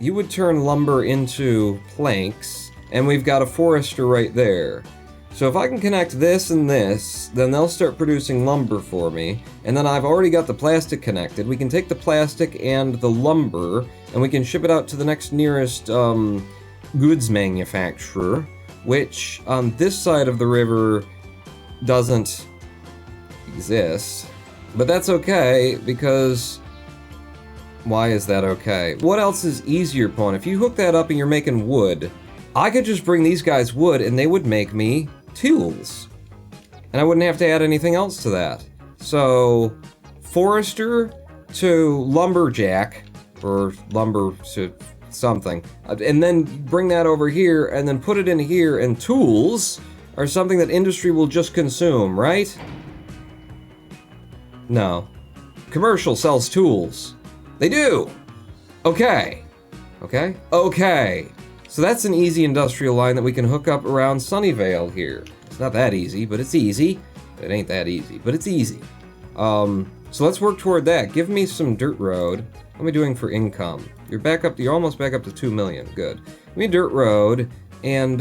you would turn lumber into planks, and we've got a forester right there. So if I can connect this and this, then they'll start producing lumber for me, and then I've already got the plastic connected. We can take the plastic and the lumber, and we can ship it out to the next nearest goods manufacturer, which on this side of the river doesn't exist. But that's okay, because why is that okay? What else is easier, Pawn? If you hook that up and you're making wood, I could just bring these guys wood and they would make me tools. And I wouldn't have to add anything else to that. So, forester to lumberjack, or lumber to something, and then bring that over here and then put it in here, and tools are something that industry will just consume, right? No. Commercial sells tools. They do! Okay. Okay? Okay. So that's an easy industrial line that we can hook up around Sunnyvale here. It's not that easy, but it's easy. It ain't that easy, but it's easy. So let's work toward that. Give me some dirt road. What am I doing for income? You're almost back up to 2 million. Good. Give me dirt road, and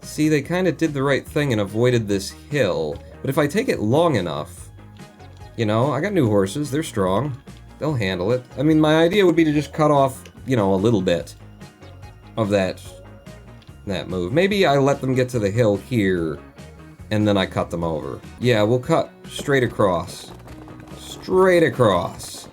see, they kind of did the right thing and avoided this hill. But if I take it long enough, you know, I got new horses. They're strong. They'll handle it. I mean, my idea would be to just cut off, you know, a little bit of that move. Maybe I let them get to the hill here, and then I cut them over. Yeah, we'll cut straight across. Straight across.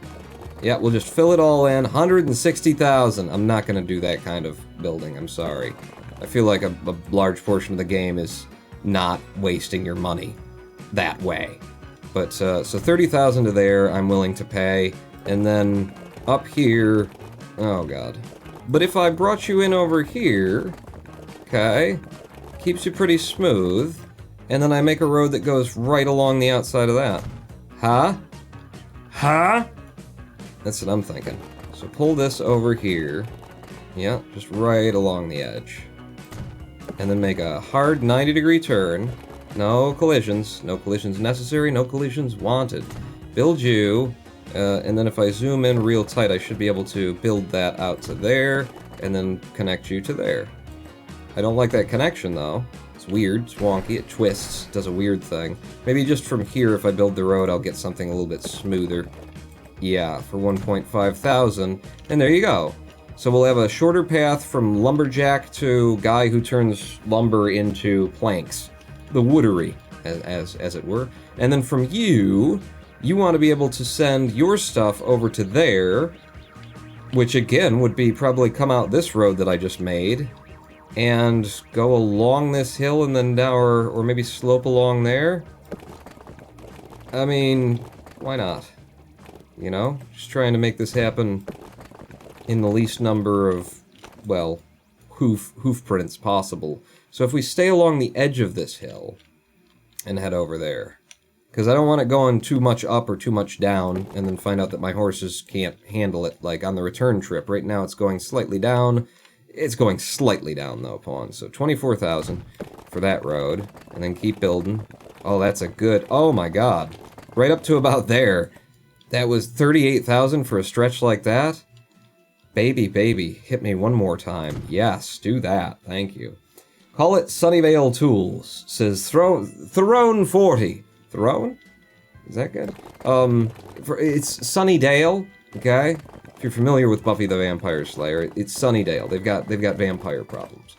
Yeah, we'll just fill it all in. 160,000. I'm not going to do that kind of building. I'm sorry. I feel like a large portion of the game is not wasting your money that way. But, so 30,000 to there, I'm willing to pay. And then up here, oh god. But if I brought you in over here, okay, keeps you pretty smooth, and then I make a road that goes right along the outside of that. Huh? Huh? That's what I'm thinking. So pull this over here. Yeah, just right along the edge. And then make a hard 90-degree turn. No collisions. No collisions necessary, no collisions wanted. Build you, and then if I zoom in real tight, I should be able to build that out to there, and then connect you to there. I don't like that connection, though. It's weird, it's wonky, it twists, does a weird thing. Maybe just from here, if I build the road, I'll get something a little bit smoother. Yeah, for 1.5 thousand, and there you go. So we'll have a shorter path from lumberjack to guy who turns lumber into planks. The woodery, as it were. And then from you want to be able to send your stuff over to there, which again would be probably come out this road that I just made, and go along this hill and then down, or maybe slope along there. I mean, why not? You know, just trying to make this happen in the least number of, well, hoof prints possible. So if we stay along the edge of this hill and head over there, because I don't want it going too much up or too much down and then find out that my horses can't handle it, like on the return trip. Right now it's going slightly down. It's going slightly down though, Pawn. So 24,000 for that road, and then keep building. Oh, that's a good, oh my god. Right up to about there. That was 38,000 for a stretch like that? Baby, hit me one more time. Yes, do that. Thank you. Call it Sunnyvale Tools. Says Throne 40. Throne? Is that good? It's Sunnydale, okay? If you're familiar with Buffy the Vampire Slayer, it's Sunnydale. They've got vampire problems.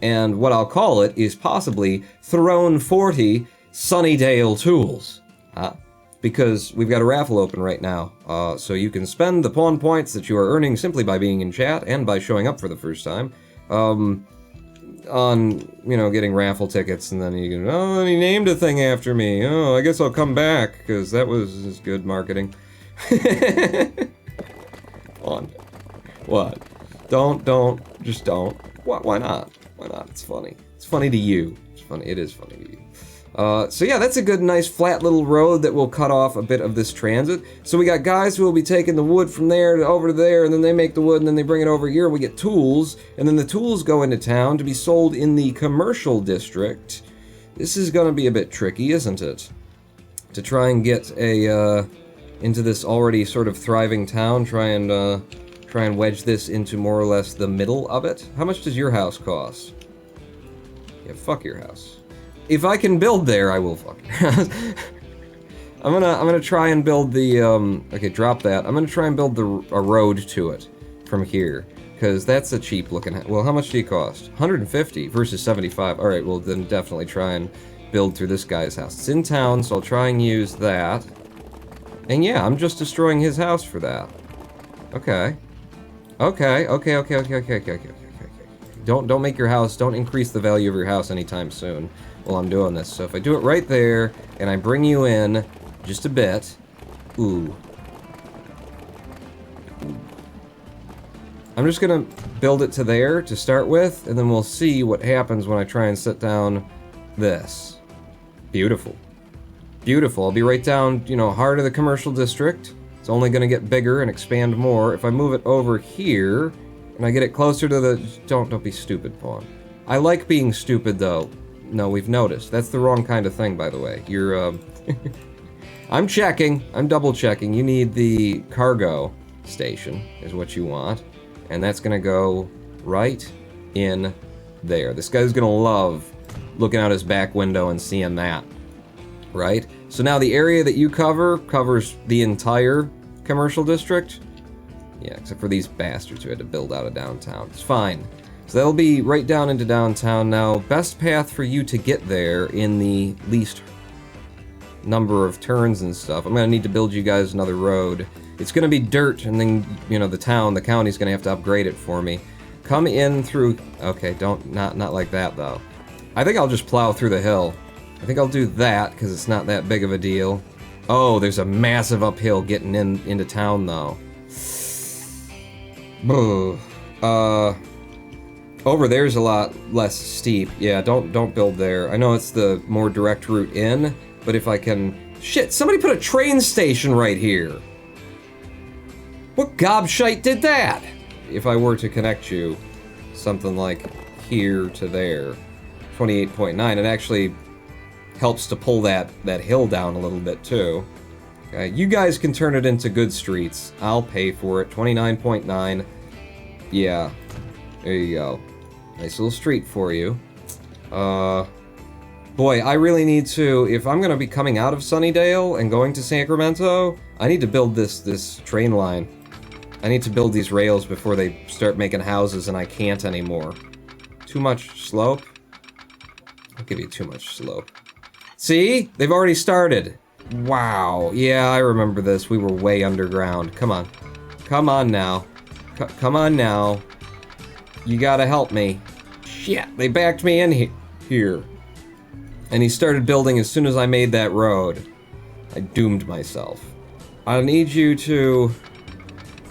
And what I'll call it is possibly Throne 40 Sunnydale Tools. Because we've got a raffle open right now, so you can spend the pawn points that you are earning simply by being in chat and by showing up for the first time, on, you know, getting raffle tickets, and then you can, oh, he named a thing after me, oh, I guess I'll come back, because that was good marketing. On. What? Just don't. Why not? Why not? It's funny. It's funny to you. It's funny. It is funny to you. So yeah, that's a good, nice, flat little road that will cut off a bit of this transit. So we got guys who will be taking the wood from there to over to there, and then they make the wood, and then they bring it over here, and we get tools, and then the tools go into town to be sold in the commercial district. This is gonna be a bit tricky, isn't it? To try and get a into this already sort of thriving town, try and wedge this into more or less the middle of it. How much does your house cost? Yeah, fuck your house. If I can build there, I will fuck your house. I'm gonna try and build the, okay, drop that. I'm gonna try and build a road to it from here, because that's a cheap looking, well, how much do you cost? 150 versus 75. Alright, well then definitely try and build through this guy's house. It's in town, so I'll try and use that. And yeah, I'm just destroying his house for that. Okay. Okay. Don't make your house, don't increase the value of your house anytime soon while I'm doing this. So if I do it right there, and I bring you in just a bit, ooh. I'm just gonna build it to there to start with, and then we'll see what happens when I try and set down this. Beautiful. Beautiful. I'll be right down, you know, heart of the commercial district. It's only gonna get bigger and expand more. If I move it over here, and I get it closer to the... Don't be stupid, pawn. I like being stupid, though. No, we've noticed. That's the wrong kind of thing, by the way. You're, I'm checking. I'm double checking. You need the cargo station, is what you want. And that's gonna go right in there. This guy's gonna love looking out his back window and seeing that. Right? So now the area that you cover covers the entire commercial district. Yeah, except for these bastards who had to build out of downtown. It's fine. So that'll be right down into downtown now. Best path for you to get there in the least number of turns and stuff. I'm gonna need to build you guys another road. It's gonna be dirt, and then, you know, the county's gonna have to upgrade it for me. Come in through... Okay, not like that, though. I think I'll just plow through the hill. I think I'll do that, because it's not that big of a deal. Oh, there's a massive uphill getting into town, though. Over there's a lot less steep. Yeah, don't build there. I know it's the more direct route in, but if I can... Shit, somebody put a train station right here! What gobshite did that? If I were to connect you, something like here to there, 28.9, it actually helps to pull that hill down a little bit too. Okay, you guys can turn it into good streets. I'll pay for it. 29.9. Yeah, there you go. Nice little street for you. Boy, I really need to, if I'm gonna be coming out of Sunnydale and going to Sacramento, I need to build this train line. I need to build these rails before they start making houses and I can't anymore. Too much slope? I'll give you too much slope. See? They've already started. Wow. Yeah, I remember this. We were way underground. Come on. Come on now. Come on now. You gotta help me. Shit, they backed me in here. And he started building as soon as I made that road. I doomed myself. I need you to...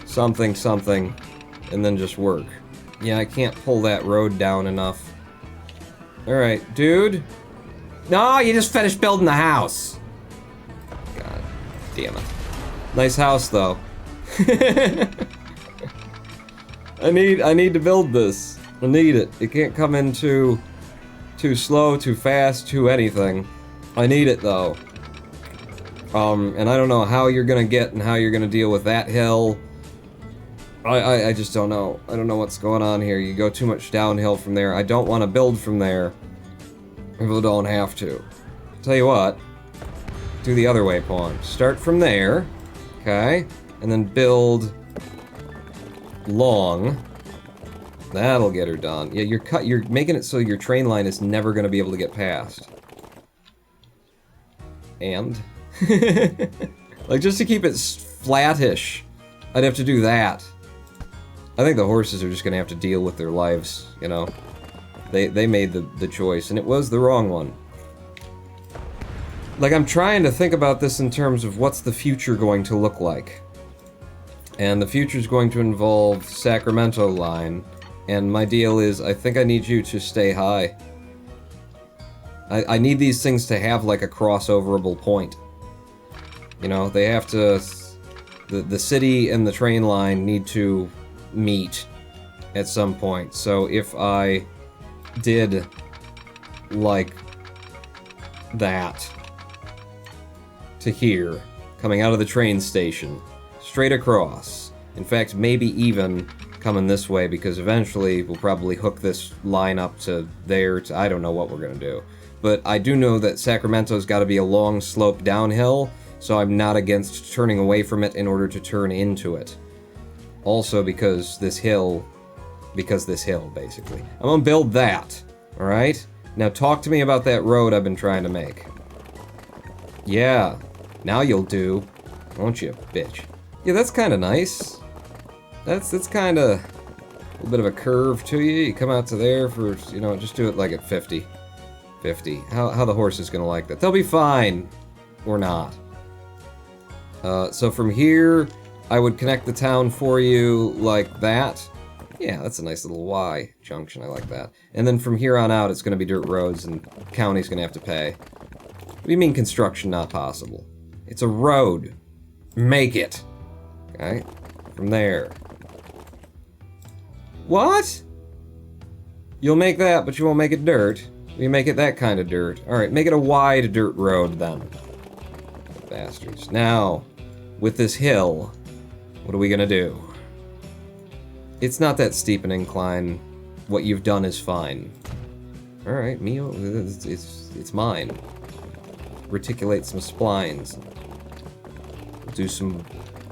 something, and then just work. Yeah, I can't pull that road down enough. Alright, dude. No, you just finished building the house. God damn it. Nice house, though. I need to build this. I need it. It can't come in too slow, too fast, too anything. I need it, though. And I don't know how you're gonna get and how you're gonna deal with that hill. I just don't know. I don't know what's going on here. You go too much downhill from there. I don't want to build from there. People don't have to. Tell you what. Do the other way, pawn. Start from there. Okay. And then build long. That'll get her done. Yeah, you're making it so your train line is never going to be able to get past. And? Like, just to keep it flattish, I'd have to do that. I think the horses are just gonna have to deal with their lives, you know? They made the choice, and it was the wrong one. Like, I'm trying to think about this in terms of what's the future going to look like. And the future's going to involve Sacramento line, and my deal is, I think I need you to stay high. I need these things to have, like, a crossoverable point. You know, they have to... The city and the train line need to meet at some point. So if I did like that to here, coming out of the train station, straight across. In fact, maybe even coming this way, because eventually we'll probably hook this line up to there. I don't know what we're gonna do. But I do know that Sacramento's got to be a long slope downhill, so I'm not against turning away from it in order to turn into it. Also because this hill, basically. I'm gonna build that, alright? Now talk to me about that road I've been trying to make. Yeah, now you'll do, won't you, bitch? Yeah, that's kind of nice. That's kind of a little bit of a curve to you. You come out to there for, you know, just do it like at 50. 50. How the horse is gonna like that? They'll be fine. Or not. So from here, I would connect the town for you like that. Yeah, that's a nice little Y junction. I like that. And then from here on out, it's gonna be dirt roads, and the county's gonna have to pay. What do you mean construction not possible? It's a road. Make it. Okay? From there. What? You'll make that, but you won't make it dirt. You make it that kind of dirt. Alright, make it a wide dirt road then. Bastards. Now, with this hill, what are we gonna do? It's not that steep an incline. What you've done is fine. Alright, Mio, it's mine. Reticulate some splines. Do some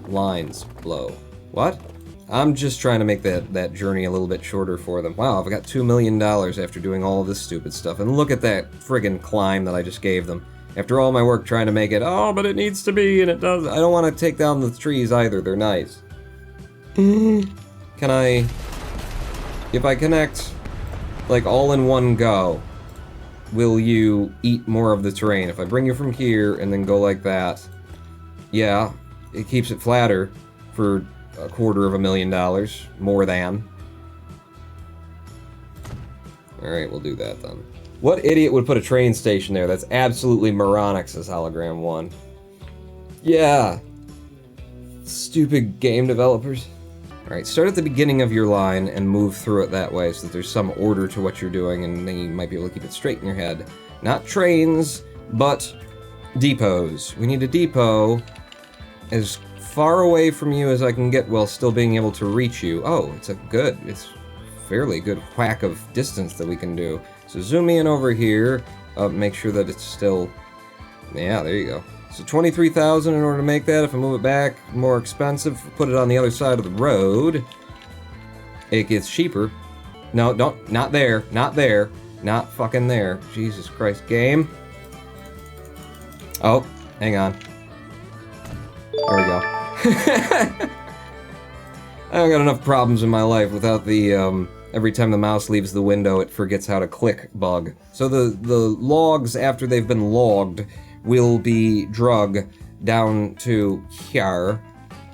lines below. What? I'm just trying to make that journey a little bit shorter for them. Wow, I've got $2 million after doing all of this stupid stuff. And look at that friggin' climb that I just gave them. After all my work trying to make it, oh, but it needs to be, and it does. I don't want to take down the trees either. They're nice. Can I... If I connect, like, all in one go, will you eat more of the terrain? If I bring you from here and then go like that, yeah, it keeps it flatter for $250,000, more than. Alright, we'll do that then. What idiot would put a train station there? That's absolutely moronic, says Hologram 1. Yeah. Stupid game developers. Alright, start at the beginning of your line and move through it that way so that there's some order to what you're doing, and then you might be able to keep it straight in your head. Not trains, but depots. We need a depot as far away from you as I can get while still being able to reach you. Oh, it's fairly good whack of distance that we can do. So zoom in over here, make sure that it's still, yeah, there you go. So 23,000 in order to make that. If I move it back, more expensive. Put it on the other side of the road, it gets cheaper. No, don't, not there, not fucking there. Jesus Christ, game. Oh, hang on. There we go. I don't got enough problems in my life without the, every time the mouse leaves the window, it forgets how to click bug. So the logs, after they've been logged, will be drug down to here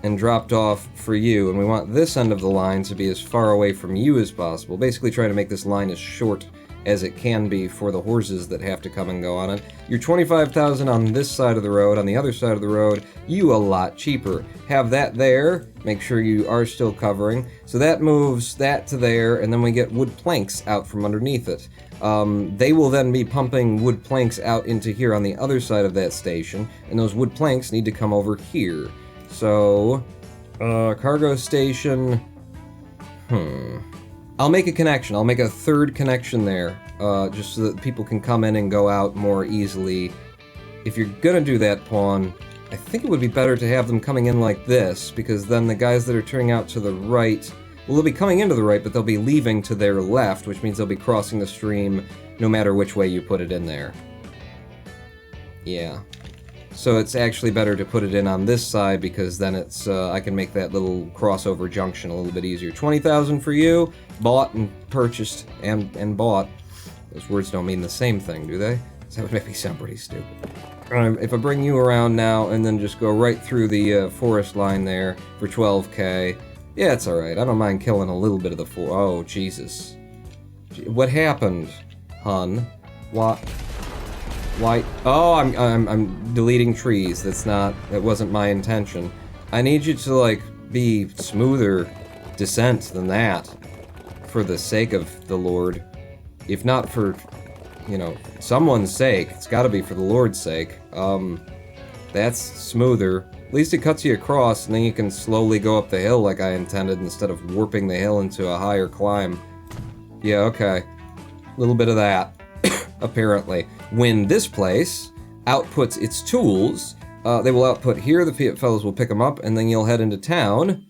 and dropped off for you. And we want this end of the line to be as far away from you as possible. Basically trying to make this line as short as it can be for the horses that have to come and go on it. You're 25,000 on this side of the road. On the other side of the road, you a lot cheaper. Have that there. Make sure you are still covering. So that moves that to there, and then we get wood planks out from underneath it. They will then be pumping wood planks out into here on the other side of that station, and those wood planks need to come over here. So, cargo station, I'll make a connection. I'll make a third connection there, just so that people can come in and go out more easily. If you're gonna do that, Pawn, I think it would be better to have them coming in like this, because then the guys that are turning out to the right, well, they'll be coming into the right, but they'll be leaving to their left, which means they'll be crossing the stream no matter which way you put it in there. Yeah. So it's actually better to put it in on this side, because then it's, I can make that little crossover junction a little bit easier. 20,000 for you, bought and purchased and bought. Those words don't mean the same thing, do they? That would make me sound pretty stupid. If I bring you around now and then just go right through the forest line there for 12K, yeah, it's alright. I don't mind killing a little bit of the oh, Jesus. What happened, hun? What? Why? Oh, I'm deleting trees. That wasn't my intention. I need you to, like, be smoother descent than that. For the sake of the Lord. If not for, you know, someone's sake. It's gotta be for the Lord's sake. That's smoother. At least it cuts you across, and then you can slowly go up the hill like I intended instead of warping the hill into a higher climb. Yeah, okay. A little bit of that, apparently. When this place outputs its tools, they will output here, the fellows will pick them up, and then you'll head into town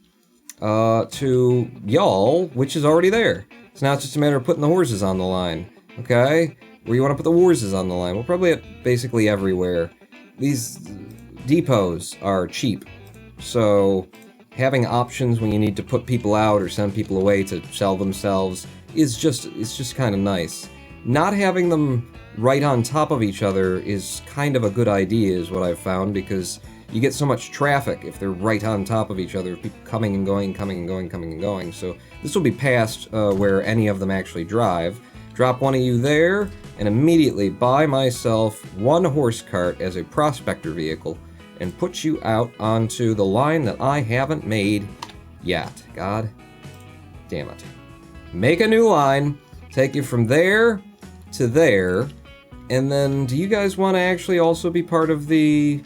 to y'all, which is already there. So now it's just a matter of putting the horses on the line, okay? Where you want to put the horses on the line? Well, probably at basically everywhere. These depots are cheap, so having options when you need to put people out or send people away to sell themselves is just kind of nice. Not having them right on top of each other is kind of a good idea, is what I've found, because you get so much traffic if they're right on top of each other, people coming and going, coming and going, coming and going. So this will be past where any of them actually drive. Drop one of you there, and immediately buy myself one horse cart as a prospector vehicle, and put you out onto the line that I haven't made yet. God damn it. Make a new line, take you from there to there, and then do you guys want to actually also be part of the...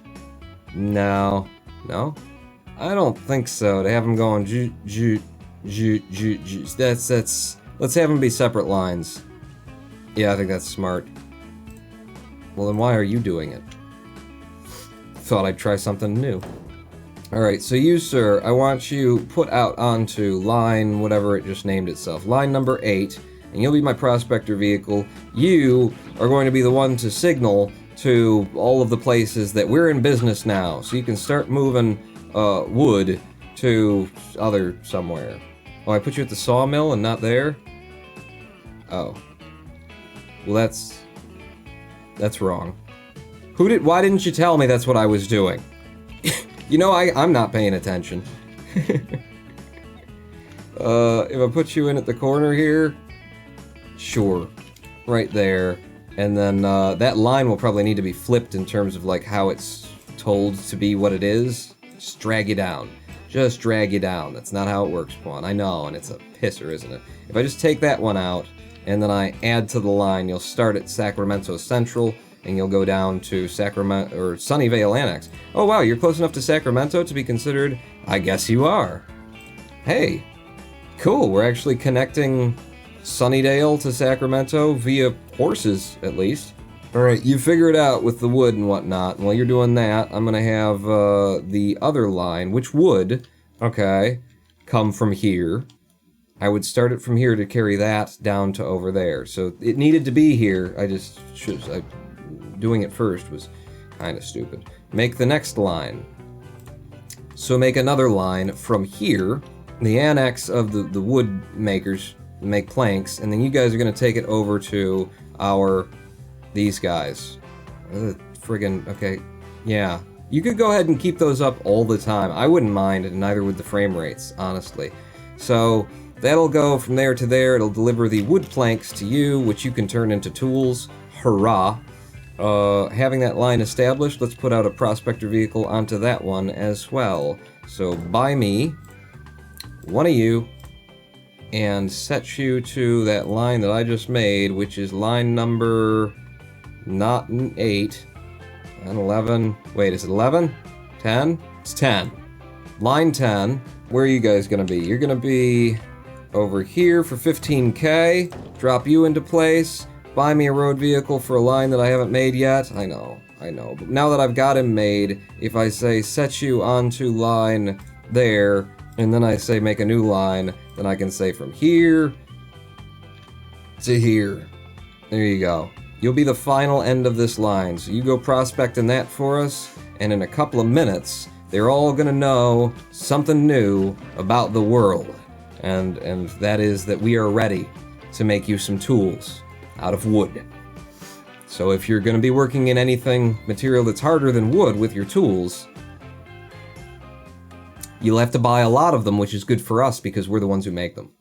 No. I don't think so. To have them going that's let's have them be separate lines. Yeah, I think that's smart. Well, then why are you doing it? Thought I'd try something new. Alright, so you, sir, I want you put out onto line, whatever it just named itself, line number 8, and you'll be my prospector vehicle. You are going to be the one to signal to all of the places that we're in business now, so you can start moving wood to somewhere. Oh, I put you at the sawmill and not there? Oh. Well, that's wrong. Why didn't you tell me that's what I was doing? You know, I'm not paying attention. If I put you in at the corner here, sure, right there. And then that line will probably need to be flipped in terms of like how it's told to be what it is. Just drag you down. Just drag you down. That's not how it works, Pawn. I know, and it's a pisser, isn't it? If I just take that one out, and then I add to the line, you'll start at Sacramento Central, and you'll go down to Sacramento, or Sunnyvale Annex. Oh wow, you're close enough to Sacramento to be considered? I guess you are. Hey, cool, we're actually connecting Sunnydale to Sacramento via horses, at least. Alright, you figure it out with the wood and whatnot. While you're doing that, I'm gonna have the other line, which would, okay, come from here. I would start it from here to carry that down to over there. So it needed to be here. Doing it first was kind of stupid. Make the next line. So make another line from here, the annex of the wood makers, make planks, and then you guys are going to take it over to these guys. Friggin', okay, yeah. You could go ahead and keep those up all the time. I wouldn't mind, and neither would the frame rates, honestly. So that'll go from there to there. It'll deliver the wood planks to you, which you can turn into tools. Hurrah. Having that line established, let's put out a prospector vehicle onto that one as well. So buy me one of you and set you to that line that I just made, which is line number not 8 and 11. Wait, is it 11? 10? It's 10. Line 10. Where are you guys gonna be? You're gonna be over here for 15K. Drop you into place. Buy me a road vehicle for a line that I haven't made yet. I know. But now that I've got him made, if I say set you onto line there, and then I say make a new line, then I can say from here to here. There you go. You'll be the final end of this line. So you go prospecting that for us, and in a couple of minutes, they're all gonna know something new about the world. And that is that we are ready to make you some tools out of wood. So if you're going to be working in anything material that's harder than wood with your tools, you'll have to buy a lot of them, which is good for us because we're the ones who make them.